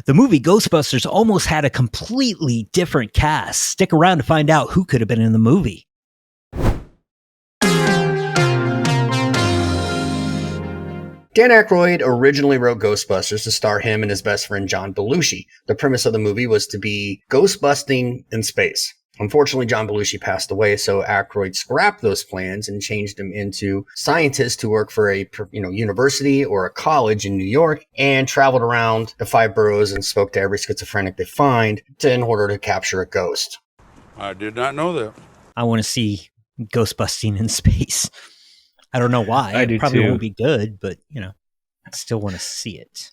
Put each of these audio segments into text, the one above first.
The movie Ghostbusters almost had a completely different cast. Stick around to find out who could have been in the movie. Dan Akroyd originally wrote Ghostbusters to star him and his best friend John Belushi. The premise of the movie was to be ghostbusting in space. Unfortunately, John Belushi passed away, so Akroyd scrapped those plans and changed them into scientists who work for a university or a college in New York and traveled around the 5 boroughs and spoke to every schizophrenic they find in order to capture a ghost. I did not know that. I want to see ghostbusting in space. I don't know why. I do it probably too. won't be good, but I still want to see it.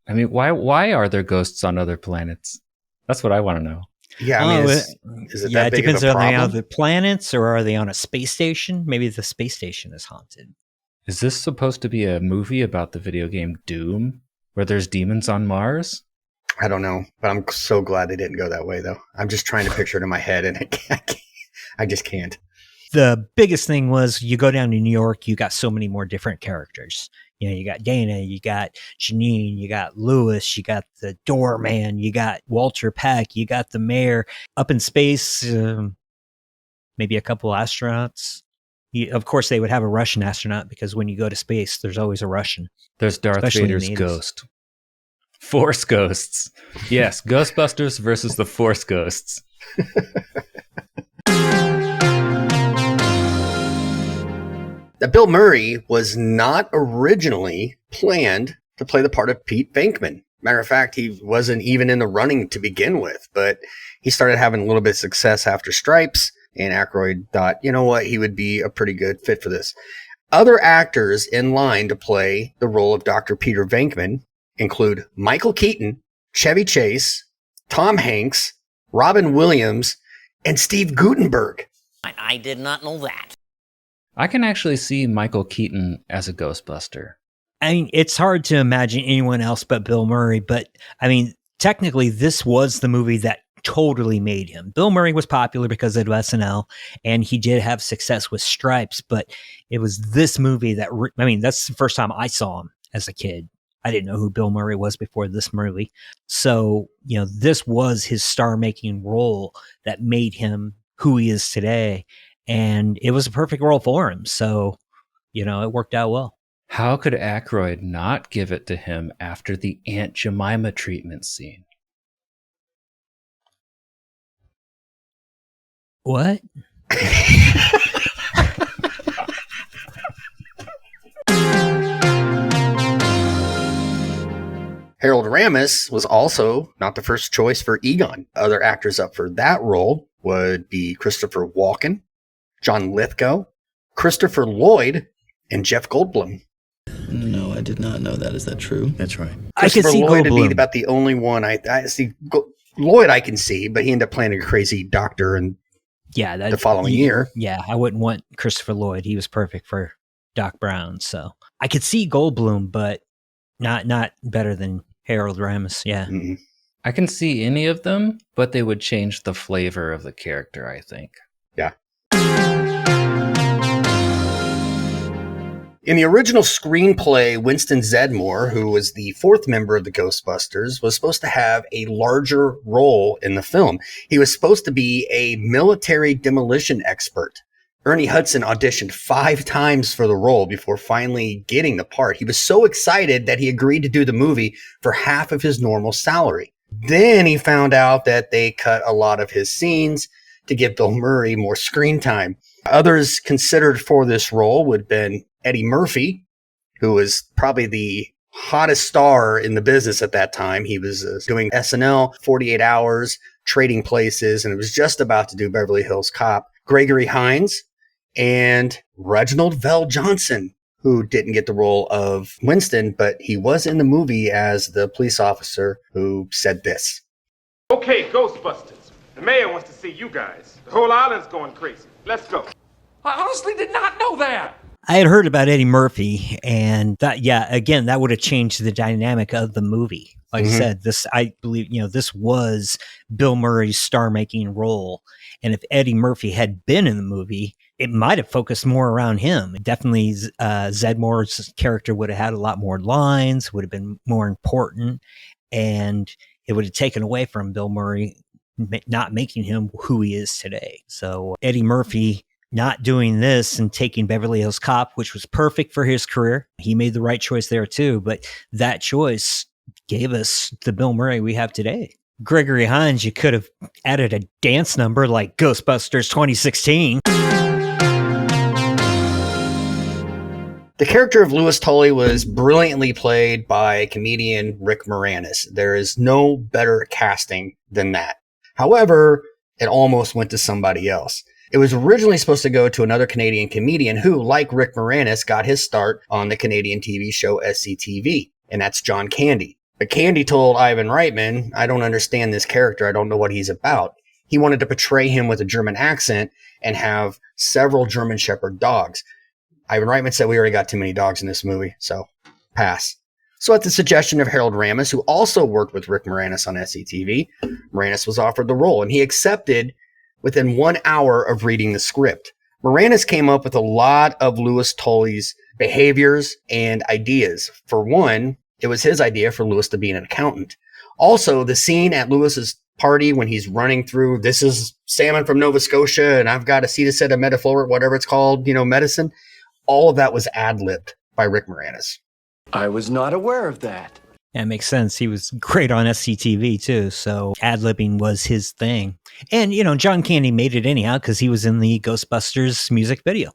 I mean, why are there ghosts on other planets? That's what I want to know. Yeah, I mean, is it that big depends. of a Are they on problem? the planets or are they on a space station? Maybe the space station is haunted. Is this supposed to be a movie about the video game Doom, where there's demons on Mars? I don't know, but I'm so glad they didn't go that way, though. I'm just trying to picture it in my head, and I just can't. The biggest thing was you go down to New York, you got so many more different characters. You got Dana, you got Janine, you got Lewis, you got the doorman, you got Walter Peck, you got the mayor. Up in space, maybe a couple astronauts. Of course, they would have a Russian astronaut because when you go to space, there's always a Russian. There's Darth Especially in the Vader's 80s. ghost. Force ghosts. Yes, Ghostbusters versus the Force ghosts. That Bill Murray was not originally planned to play the part of Pete Venkman. Matter of fact, he wasn't even in the running to begin with, but he started having a little bit of success after Stripes, and Akroyd thought, you know what, he would be a pretty good fit for this. Other actors in line to play the role of Dr. Peter Venkman include Michael Keaton, Chevy Chase, Tom Hanks, Robin Williams, and Steve Guttenberg. I did not know that. I can actually see Michael Keaton as a Ghostbuster. I mean, it's hard to imagine anyone else but Bill Murray, but I mean, technically this was the movie that totally made him. Bill Murray was popular because of SNL, and he did have success with Stripes, but it was this movie that, that's the first time I saw him as a kid. I didn't know who Bill Murray was before this movie. So, this was his star-making role that made him who he is today. And it was a perfect role for him. So, it worked out well. How could Akroyd not give it to him after the Aunt Jemima treatment scene? What? Harold Ramis was also not the first choice for Egon. Other actors up for that role would be Christopher Walken, John Lithgow, Christopher Lloyd, and Jeff Goldblum. No, I did not know that. Is that true? That's right. I can Christopher see Lloyd would be Goldblum. about the only one I see. Lloyd I can see, but he ended up playing a crazy doctor and Yeah, the following year. Yeah, I wouldn't want Christopher Lloyd. He was perfect for Doc Brown. So I could see Goldblum, but not better than Harold Ramis. Yeah. Mm-mm. I can see any of them, but they would change the flavor of the character, I think. Yeah. In the original screenplay, Winston Zeddemore, who was the 4th member of the Ghostbusters, was supposed to have a larger role in the film. He was supposed to be a military demolition expert. Ernie Hudson auditioned 5 times for the role before finally getting the part. He was so excited that he agreed to do the movie for half of his normal salary. Then he found out that they cut a lot of his scenes to give Bill Murray more screen time. Others considered for this role would have been Eddie Murphy, who was probably the hottest star in the business at that time. He was doing SNL, 48 Hours, Trading Places, and was just about to do Beverly Hills Cop. Gregory Hines and Reginald Vell Johnson, who didn't get the role of Winston, but he was in the movie as the police officer who said this. Okay, Ghostbusters. The mayor wants to see you guys. The whole island's going crazy. Let's go. I honestly did not know that. I had heard about Eddie Murphy, and that would have changed the dynamic of the movie. Like I said, I believe, this was Bill Murray's star-making role. And if Eddie Murphy had been in the movie, it might have focused more around him. Definitely, Zedmore's character would have had a lot more lines, would have been more important. And it would have taken away from Bill Murray, not making him who he is today. So Eddie Murphy not doing this and taking Beverly Hills Cop, which was perfect for his career. He made the right choice there too, but that choice gave us the Bill Murray we have today. Gregory Hines, you could have added a dance number like Ghostbusters 2016. The character of Louis Tully was brilliantly played by comedian Rick Moranis. There is no better casting than that. However, it almost went to somebody else. It was originally supposed to go to another Canadian comedian who, like Rick Moranis, got his start on the Canadian TV show SCTV, and that's John Candy. But Candy told Ivan Reitman, I don't understand this character. I don't know what he's about. He wanted to portray him with a German accent and have several German Shepherd dogs. Ivan Reitman said, we already got too many dogs in this movie, so pass. So at the suggestion of Harold Ramis, who also worked with Rick Moranis on SCTV, Moranis was offered the role, and he accepted within 1 hour of reading the script. Moranis came up with a lot of Louis Tully's behaviors and ideas. For one, it was his idea for Louis to be an accountant. Also, the scene at Louis's party when he's running through, this is salmon from Nova Scotia, and I've got a acetaminophen metafluorate, whatever it's called, medicine. All of that was ad-libbed by Rick Moranis. I was not aware of that. That makes sense. He was great on SCTV too, so ad-libbing was his thing. And, John Candy made it anyhow because he was in the Ghostbusters music video.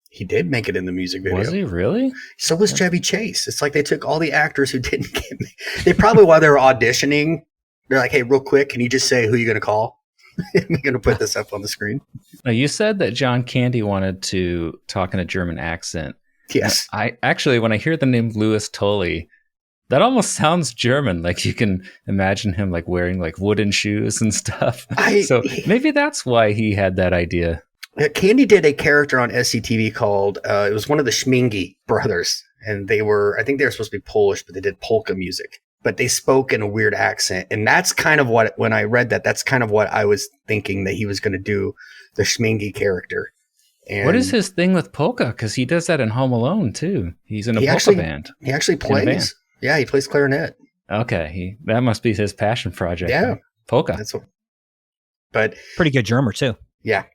He did make it in the music video. Was he really? So was Chevy Chase. It's like they took all the actors who didn't get me. They probably, while they were auditioning, they're like, hey, real quick, can you just say who you're going to call? I'm going to put this up on the screen. Now, you said that John Candy wanted to talk in a German accent. Yes. I actually, when I hear the name Louis Tully, that almost sounds German. Like you can imagine him like wearing like wooden shoes and stuff. So maybe that's why he had that idea. Candy did a character on SCTV called, it was one of the Schmingy brothers. And I think they were supposed to be Polish, but they did polka music. But they spoke in a weird accent. And that's kind of what, when I read that, that's kind of what I was thinking that he was going to do, the Schmingy character. And what is his thing with polka? Because he does that in Home Alone, too. He's in a polka band. He actually plays. Yeah, he plays clarinet. Okay. That must be his passion project. Yeah. Polka. But pretty good drummer, too. Yeah.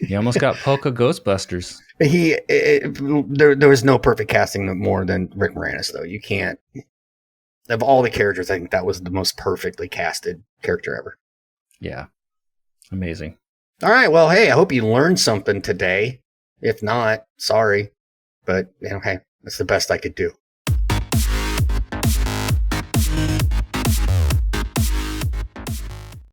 He almost got polka Ghostbusters. There was no perfect casting more than Rick Moranis, though. You can't. Of all the characters, I think that was the most perfectly casted character ever. Yeah. Amazing. All right. Well, hey, I hope you learned something today. If not, sorry. But, hey, that's the best I could do.